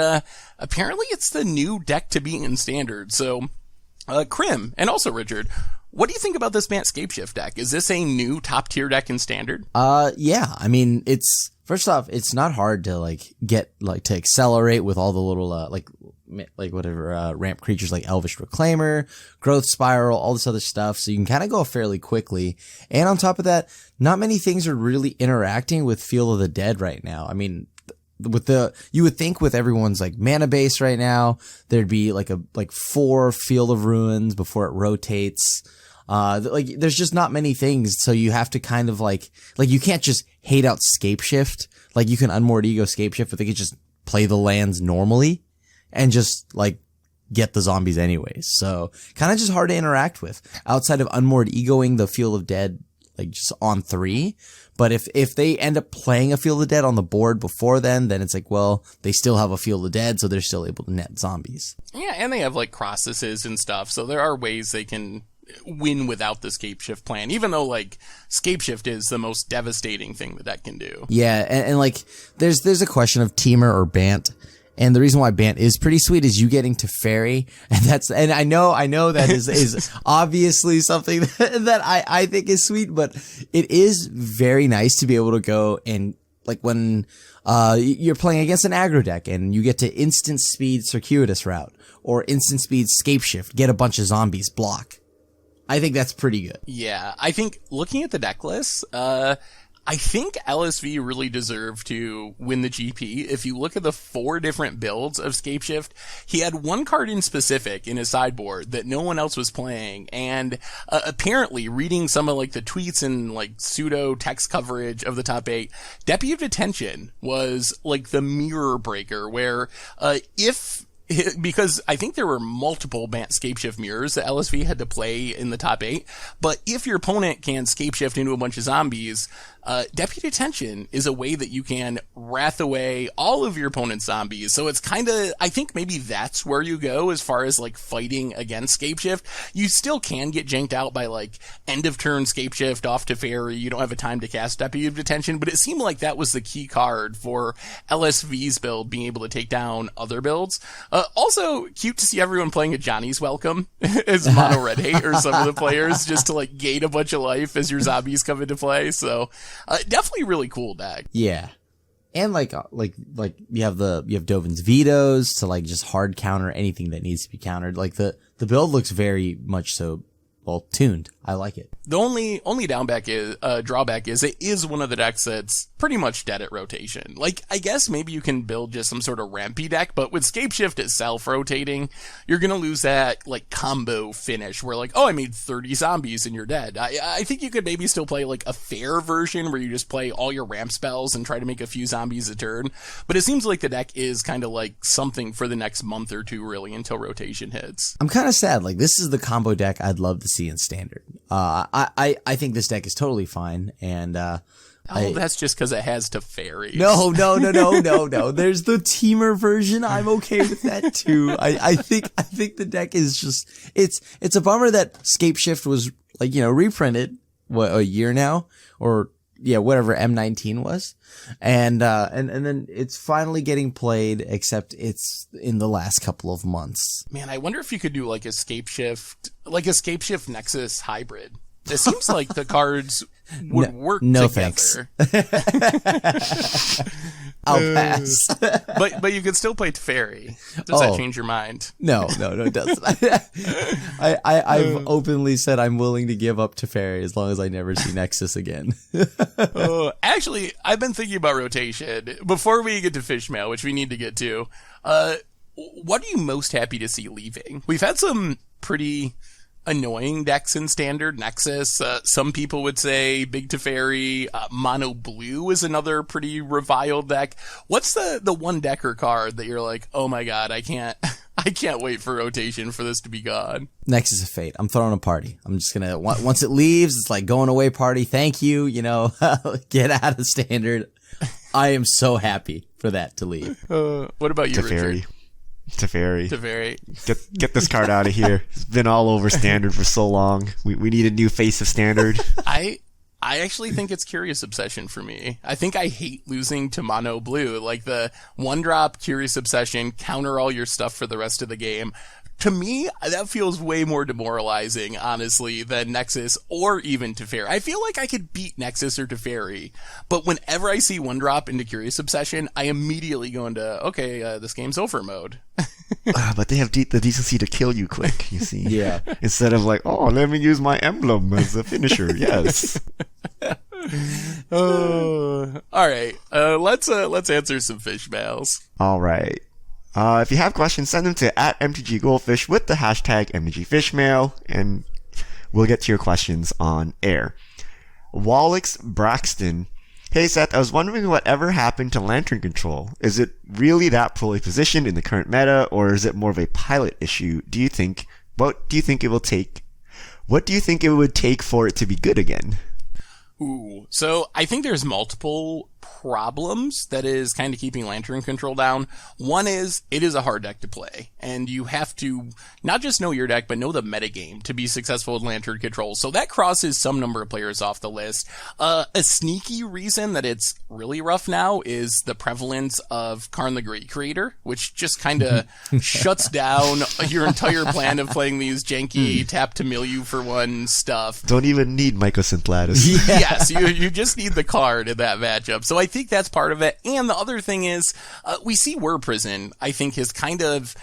apparently it's the new deck to beat in Standard. So, Krim, and also Richard, what do you think about this Bant Scapeshift deck? Is this a new top-tier deck in Standard? Yeah. I mean, first off, it's not hard to, to accelerate with all the little, whatever, ramp creatures like Elvish Reclaimer, Growth Spiral, all this other stuff. So you can kind of go fairly quickly. And on top of that, not many things are really interacting with Field of the Dead right now. I mean, you would think with everyone's mana base right now, there'd be 4 Field of Ruins before it rotates. There's just not many things. So you have to kind of you can't just hate out Scapeshift. You can Unmoored Ego Scapeshift, but they could just play the lands normally and just get the zombies anyways. So kind of just hard to interact with outside of Unmoored Egoing the Field of Dead, just on 3. But if they end up playing a Field of Dead on the board before then it's they still have a Field of Dead, so they're still able to net zombies. Yeah, and they have crosses and stuff, so there are ways they can win without the Scapeshift plan, even though Scapeshift is the most devastating thing that that can do. Yeah, and there's a question of Teamer or Bant. And the reason why Bant is pretty sweet is you getting Teferi. And I know that is obviously something that I think is sweet, but it is very nice to be able to go and when, you're playing against an aggro deck and you get to instant speed Circuitous Route or instant speed Scapeshift, get a bunch of zombies, block. I think that's pretty good. Yeah. I think looking at the deck list, I think LSV really deserved to win the GP. If you look at the 4 different builds of Scapeshift, he had one card in specific in his sideboard that no one else was playing. And apparently, reading some of the tweets and pseudo text coverage of the top 8, Deputy of Detention was the mirror breaker where because I think there were multiple Bant Scapeshift mirrors that LSV had to play in the top 8, but if your opponent can Scapeshift into a bunch of zombies, Deputy Detention is a way that you can wrath away all of your opponent's zombies. So it's kind of, I think maybe that's where you go as far as fighting against Scapeshift. You still can get janked out by end of turn Scapeshift off to Fairy. You don't have a time to cast Deputy of Detention, but it seemed like that was the key card for LSV's build being able to take down other builds. Also cute to see everyone playing a Johnny's Welcome as mono red hate or some of the players just to gain a bunch of life as your zombies come into play. So definitely really cool deck. Yeah. And you have Dovin's vetoes to just hard counter anything that needs to be countered. The build looks very much so tuned. I like it. The only drawback is it is one of the decks that's pretty much dead at rotation. I guess maybe you can build just some sort of rampy deck, but with Scapeshift itself rotating, you're gonna lose that combo finish where I made 30 zombies and you're dead. I think you could maybe still play a fair version where you just play all your ramp spells and try to make a few zombies a turn. But it seems like the deck is kind of something for the next month or two really until rotation hits. I'm kind of sad. This is the combo deck I'd love to see in Standard. I think this deck is totally fine, and that's just because it has Teferi. No. There's the Teamer version. I'm okay with that too. I think the deck is just it's a bummer that Scapeshift was reprinted a year now, or whatever M19 was, and then it's finally getting played, except it's in the last couple of months. Man, I wonder if you could do a Scapeshift Nexus hybrid. It seems like the cards would work together. Thanks. I'll pass. but you could still play Teferi. Does that change your mind? No, it doesn't. I've openly said I'm willing to give up Teferi as long as I never see Nexus again. Actually, I've been thinking about rotation. Before we get to Fishmail, which we need to get to, what are you most happy to see leaving? We've had some pretty annoying decks in Standard. Nexus, some people would say Big Teferi, Mono Blue is another pretty reviled deck. What's the one decker card that you're oh my god, I can't wait for rotation for this to be gone? Nexus of Fate. I'm throwing a party. I'm just gonna, once it leaves, it's going away party. Thank you, get out of Standard. I am so happy for that to leave. What about you, Richard? Teferi. Get this card out of here. It's been all over Standard for so long. We need a new face of Standard. I I actually think it's Curious Obsession for me. I think I hate losing to mono blue. Like the 1-drop Curious Obsession, counter all your stuff for the rest of the game. To me, that feels way more demoralizing, honestly, than Nexus or even Teferi. I feel like I could beat Nexus or Teferi, but whenever I see 1-drop into Curious Obsession, I immediately go into, okay, this game's over mode. But they have the decency to kill you quick, you see. Yeah. Instead of like, oh, let me use my emblem as a finisher. Yes. All right. Let's answer some fish mails. All right. If you have questions, send them to @MTGGoldfish with the hashtag MTGFishmail, and we'll get to your questions on air. Wallix Braxton. Hey Seth, I was wondering whatever happened to Lantern Control. Is it really that poorly positioned in the current meta, or is it more of a pilot issue? What do you think it would take for it to be good again? Ooh. So I think there's multiple problems that is kind of keeping Lantern Control down. One is, it is a hard deck to play, and you have to not just know your deck, but know the metagame to be successful with Lantern Control. So that crosses some number of players off the list. A sneaky reason that it's really rough now is the prevalence of Karn the Great Creator, which just kind of shuts down your entire plan of playing these janky tap to mill you for one stuff. Don't even need Mycosynth Lattice. Yes, you just need the card in that matchup. So I think that's part of it. And the other thing is, we see Word Prison, I think, has kind of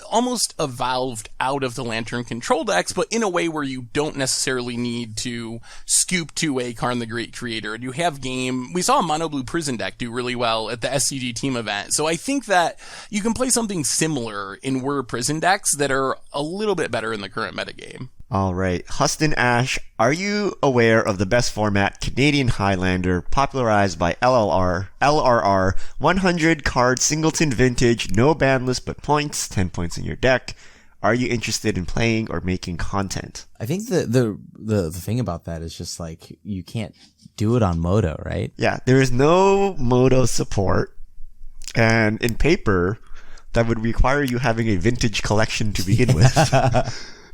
almost evolved out of the Lantern Control decks, but in a way where you don't necessarily need to scoop to a Karn the Great Creator. And you have we saw a Mono Blue Prison deck do really well at the SCG team event. So I think that you can play something similar in Word Prison decks that are a little bit better in the current metagame. All right. Huston Ash, are you aware of the best format, Canadian Highlander, popularized by LRR, 100 card singleton vintage, no ban list but points, 10 points in your deck? Are you interested in playing or making content? I think the thing about that is just like, you can't do it on Moto, right? Yeah, there is no Moto support, and in paper, that would require you having a vintage collection to begin with.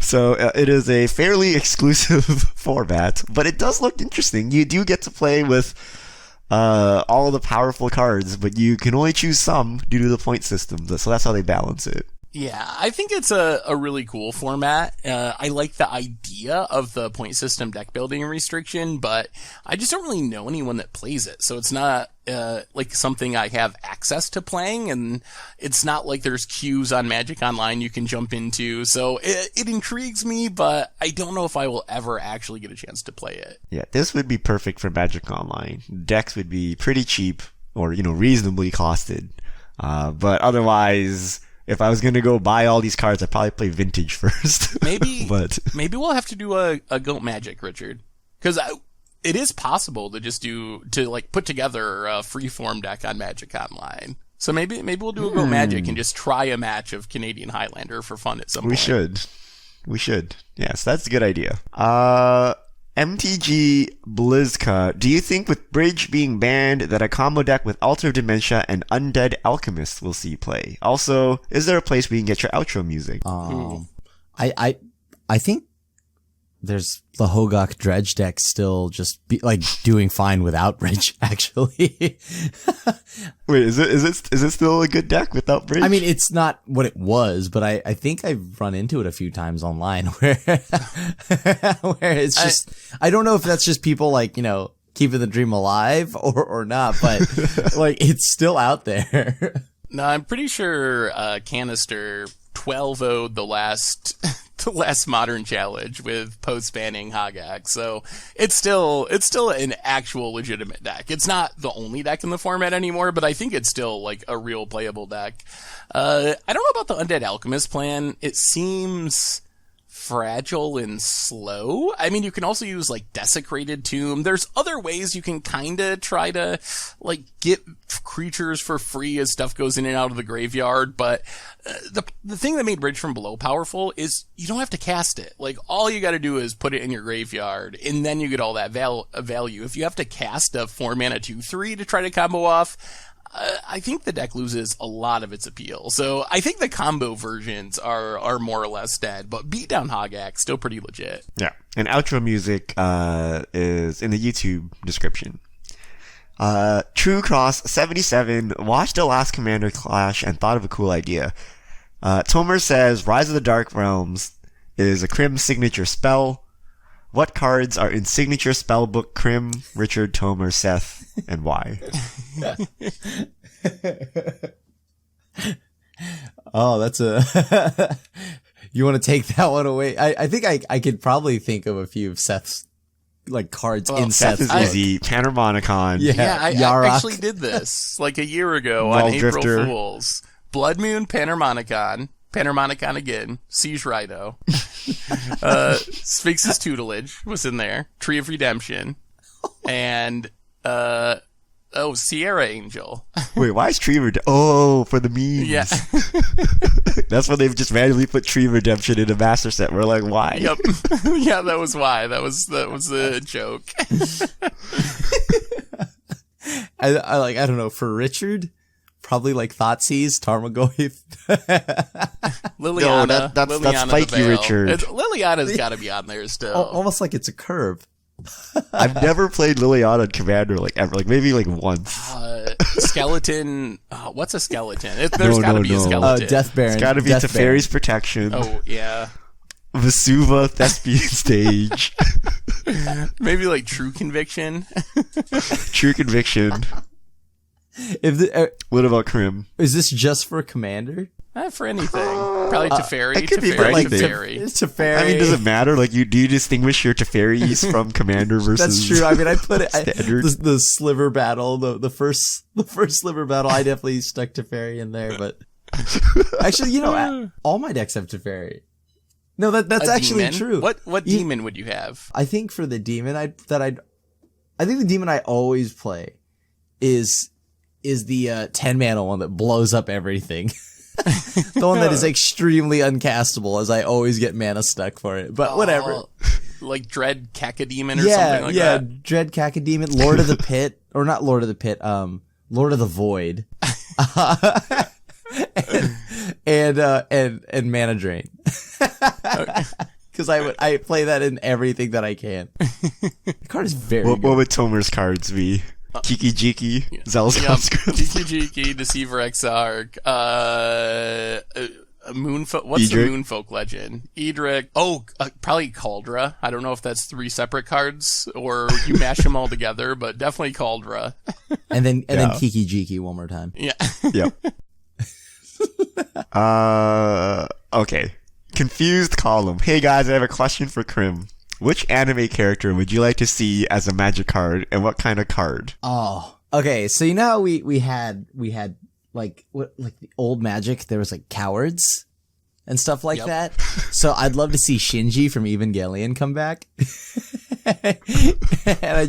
So it is a fairly exclusive format, but it does look interesting. You do get to play with all the powerful cards, but you can only choose some due to the point system. So that's how they balance it. Yeah, I think it's a really cool format. I like the idea of the point system deck building restriction, but I just don't really know anyone that plays it. So it's not like something I have access to playing, and it's not like there's queues on Magic Online you can jump into. So it intrigues me, but I don't know if I will ever actually get a chance to play it. Yeah, this would be perfect for Magic Online. Decks would be pretty cheap or, reasonably costed. But otherwise, if I was going to go buy all these cards, I'd probably play Vintage first. Maybe we'll have to do a Goat Magic, Richard. Because it is possible to just put together a freeform deck on Magic Online. So maybe we'll do a Goat Magic and just try a match of Canadian Highlander for fun at some point. We should. Yes, that's a good idea. MTG Blizzka, do you think with Bridge being banned that a combo deck with Altar of Dementia and Undead Alchemist will see play? Also, is there a place where you can get your outro music? I think there's the Hogak Dredge deck still just doing fine without Bridge, actually. Wait, is it still a good deck without Bridge? I mean, it's not what it was, but I think I've run into it a few times online where it's just, I don't know if that's just people keeping the dream alive or not, but it's still out there. No, I'm pretty sure Canister 12-0'd the last modern challenge with post-banning Hogak. So it's still an actual legitimate deck. It's not the only deck in the format anymore, but I think it's still a real playable deck. I don't know about the Undead Alchemist plan. It seems fragile and slow. I mean, you can also use Desecrated Tomb. There's other ways you can kinda try to get creatures for free as stuff goes in and out of the graveyard, but the thing that made Bridge from Below powerful is you don't have to cast it. All you gotta do is put it in your graveyard, and then you get all that value. If you have to cast a 4-mana 2/3 to try to combo off, I think the deck loses a lot of its appeal. So I think the combo versions are more or less dead, but Beatdown Hogak still pretty legit. Yeah. And outro music is in the YouTube description. True Cross 77 watched the last Commander Clash and thought of a cool idea. Tomer says Rise of the Dark Realms is a Crim signature spell. What cards are in signature spellbook Crim, Richard, Tomer, Seth, and why? Oh, that's a... You want to take that one away? I think I could probably think of a few of Seth's like cards in Seth Seth's is book. easy. Panharmonicon. Yeah, I Yarok. actually did this like a year ago on April Drifter. Fools. Blood Moon, Panharmonicon again, Siege Rhino, Sphinx's Tutelage was in there, Tree of Redemption, and Sierra Angel. Wait, why is Tree Redemption? Oh, for the memes. Yeah. That's when they've just randomly put Tree Redemption in a master set. We're like, why? Yep. Yeah, that was why. That was the joke. I don't know, for Richard, probably like Thoughtseize, Tarmogoyf. Liliana. No, that's Liliana Spiky the Veil. Richard. Liliana's got to be on there still. Almost like it's a curve. I've never played Liliana in Commander like ever. Like maybe like once. Skeleton. What's a skeleton? There's got to be a skeleton. Death Baron. It's got to be Death Teferi's Protection. Oh yeah. Vesuva, Thespian Stage. Maybe like True Conviction. True Conviction. What about Crim? Is this just for Commander? For anything. Probably Teferi. it could be Teferi. for anything. Teferi. Teferi. I mean, does it matter? Like, do you distinguish your Teferis from Commander versus? That's true. I mean, I put it Standard? the sliver battle, the first sliver battle. I definitely stuck Teferi in there, but actually, all my decks have Teferi. No, that's actually demon? true. What demon would you have? I think for the demon, I think the demon I always play is the 10 mana one that blows up everything. The one that is extremely uncastable, as I always get mana stuck for it. But whatever. Like Dread Cacodemon or something like that? Yeah, Dread Cacodemon, Lord of the Pit, or not Lord of the Pit, Lord of the Void. and Mana Drain. Because I play that in everything that I can. The card is very good. What would Tomer's cards be? Kiki Jiki, Zealous Conscript. Kiki Jiki, Deceiver Exarch, Moonfolk. What's Edric. the Moonfolk legend? Edric. Oh, probably Cauldra. I don't know if that's 3 separate cards or you mash them all together, but definitely Cauldra. And then Kiki Jiki one more time. Yeah. Yep. Okay. Confused column. Hey guys, I have a question for Crim. Which anime character would you like to see as a magic card, and what kind of card? Oh, okay. So you know how we had like the old Magic. There was like cowards and stuff like that. So I'd love to see Shinji from Evangelion come back. And I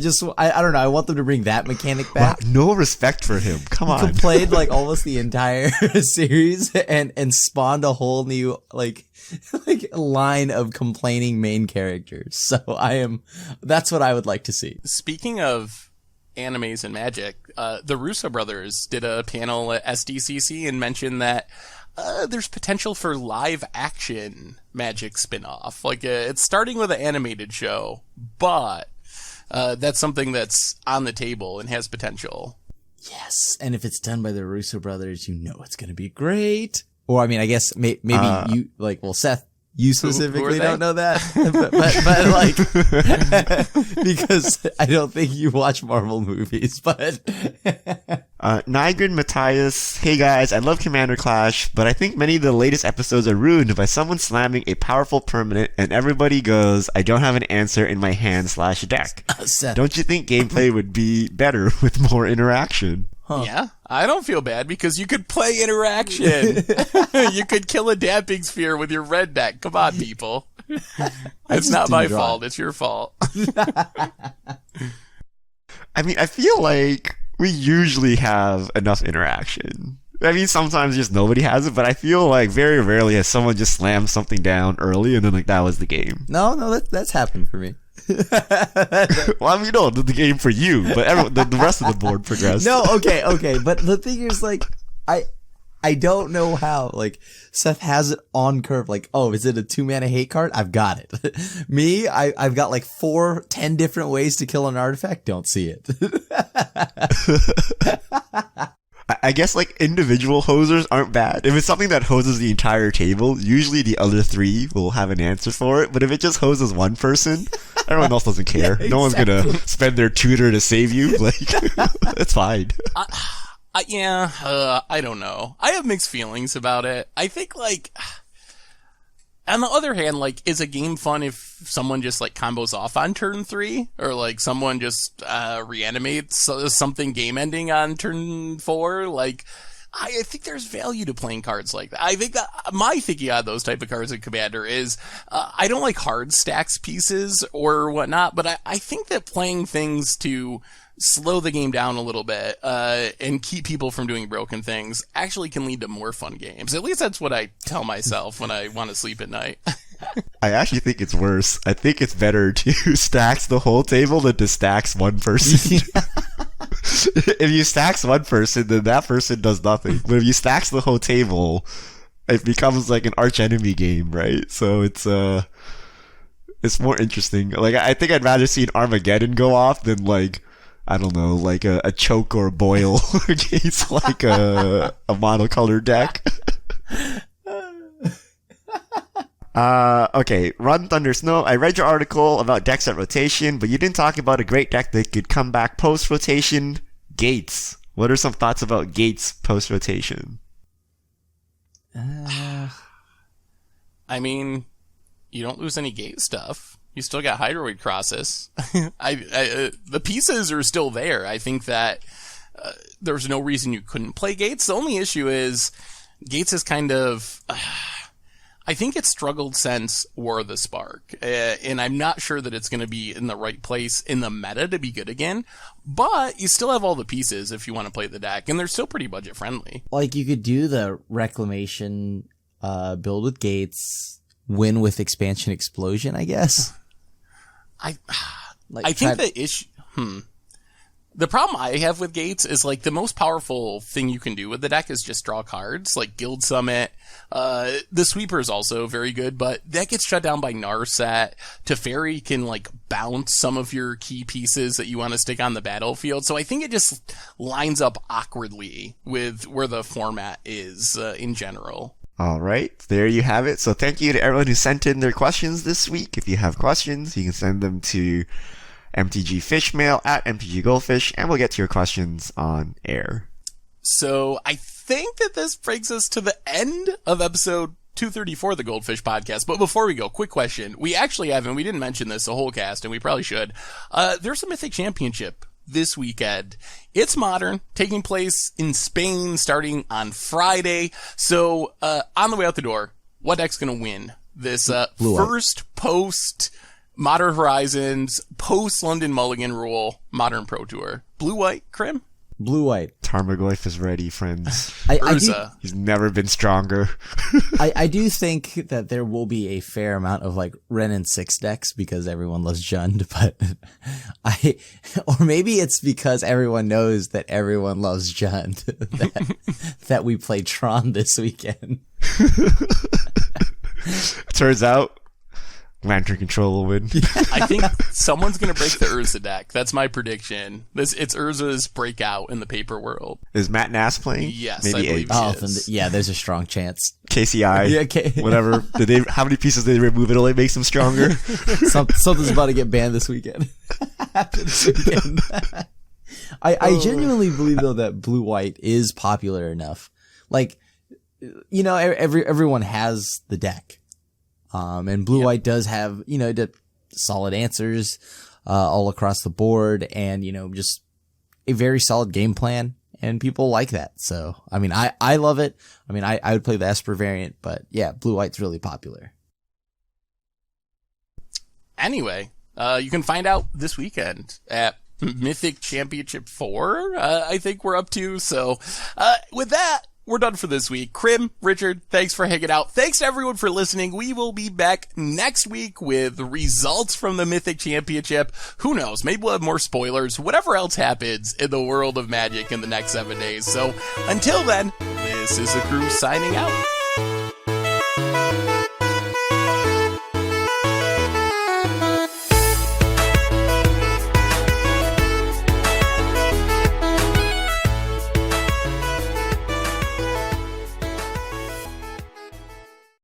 don't know. I want them to bring that mechanic back. Wow, no respect for him. Come on. Played like almost the entire series and spawned a whole new like line of complaining main characters. So that's what I would like to see. Speaking of animes and magic, the Russo brothers did a panel at SDCC and mentioned that there's potential for live action magic spin-off. Like it's starting with an animated show, but that's something that's on the table and has potential. Yes, and if it's done by the Russo brothers, it's going to be great. Or I mean, I guess maybe you Seth, you specifically don't know that, but like because I don't think you watch Marvel movies. But Nygrin Matthias, hey guys, I love Commander Clash, but I think many of the latest episodes are ruined by someone slamming a powerful permanent, and everybody goes, "I don't have an answer in my hand/deck." Seth, Don't you think gameplay would be better with more interaction? Huh. Yeah, I don't feel bad because you could play interaction. You could kill a damping sphere with your red deck. Come on, people. It's not my fault. It's your fault. I mean, I feel like we usually have enough interaction. I mean, sometimes just nobody has it, but I feel like very rarely has someone just slammed something down early and then like that was the game. No, that's happened for me. Well, I mean, no, the game for you, but the rest of the board progressed. No, okay. But the thing is, like, I don't know how. Like, Seth has it on curve. Like, oh, is it a 2-mana hate card? I've got it. Me, I've got like 10 different ways to kill an artifact. Don't see it. I guess like individual hosers aren't bad. If it's something that hoses the entire table, usually the other 3 will have an answer for it. But if it just hoses one person, everyone else doesn't care. Yeah, No one's gonna spend their tutor to save you. Like, it's fine. I don't know. I have mixed feelings about it. I think, like, on the other hand, like, is a game fun if someone just, like, combos off on turn 3? Or, like, someone just reanimates something game-ending on turn 4? Like, I think there's value to playing cards like that. I think that my thinking on those type of cards in Commander is, I don't like hard stacks pieces or whatnot, but I think that playing things to slow the game down a little bit, and keep people from doing broken things actually can lead to more fun games. At least that's what I tell myself when I want to sleep at night. I actually think it's worse. I think it's better to stacks the whole table than to stacks one person. If you stacks one person, then that person does nothing. But if you stacks the whole table, it becomes like an arch enemy game, right? So it's more interesting. Like, I think I'd rather see an Armageddon go off than, like, I don't know, like a choke or a boil against like a monocolored deck. Okay, Run Thunder Snow. I read your article about decks at rotation, but you didn't talk about a great deck that could come back post rotation. Gates. What are some thoughts about Gates post rotation? I mean, you don't lose any gate stuff. You still got Hydroid Crosses. The pieces are still there. I think that there's no reason you couldn't play Gates. The only issue is Gates is kind of... I think it's struggled since War of the Spark. And I'm not sure that it's going to be in the right place in the meta to be good again. But you still have all the pieces if you want to play the deck. And they're still pretty budget friendly. Like, you could do the Reclamation build with Gates, win with Expansion Explosion, I guess. I think the issue... The problem I have with Gates is, like, the most powerful thing you can do with the deck is just draw cards, like Guild Summit. The Sweeper is also very good, but that gets shut down by Narset. Teferi can, like, bounce some of your key pieces that you want to stick on the battlefield. So I think it just lines up awkwardly with where the format is in general. All right, there you have it. So thank you to everyone who sent in their questions this week. If you have questions, you can send them to mtgfishmail at mtggoldfish, and we'll get to your questions on air. So I think that this brings us to the end of episode 234 of the Goldfish Podcast. But before we go, quick question. We actually haven't, we didn't mention this the whole cast, and we probably should. There's a Mythic Championship this weekend. It's modern, taking place in Spain starting on Friday. So, on the way out the door, what deck's gonna win this first post Modern Horizons, post London Mulligan rule, Modern Pro Tour? Blue-white, Krim? Blue-white. Tarmogoyf is ready, friends. Urza. He's never been stronger. I do think that there will be a fair amount of, like, Ren and 6 decks because everyone loves Jund, but or maybe it's because everyone knows that everyone loves Jund that we play Tron this weekend. Turns out, Lantern Control will win. I think someone's going to break the Urza deck. That's my prediction. It's Urza's breakout in the paper world. Is Matt Nass playing? Yes, maybe I believe he is. Yeah, there's a strong chance. KCI, Yeah, whatever. How many pieces did they remove? It only makes them stronger. Something's about to get banned this weekend. After this weekend. I genuinely believe, though, that blue-white is popular enough. Like, you know, everyone has the deck. And blue-white does have, you know, solid answers, all across the board and, you know, just a very solid game plan, and people like that. So, I mean, I love it. I mean, I would play the Esper variant, but yeah, blue-white's really popular. Anyway, you can find out this weekend at Mythic Championship 4, I think we're up to. So, with that, we're done for this week. Krim, Richard, thanks for hanging out. Thanks to everyone for listening. We will be back next week with results from the Mythic Championship. Who knows? Maybe we'll have more spoilers. Whatever else happens in the world of Magic in the next 7 days. So until then, this is the crew signing out.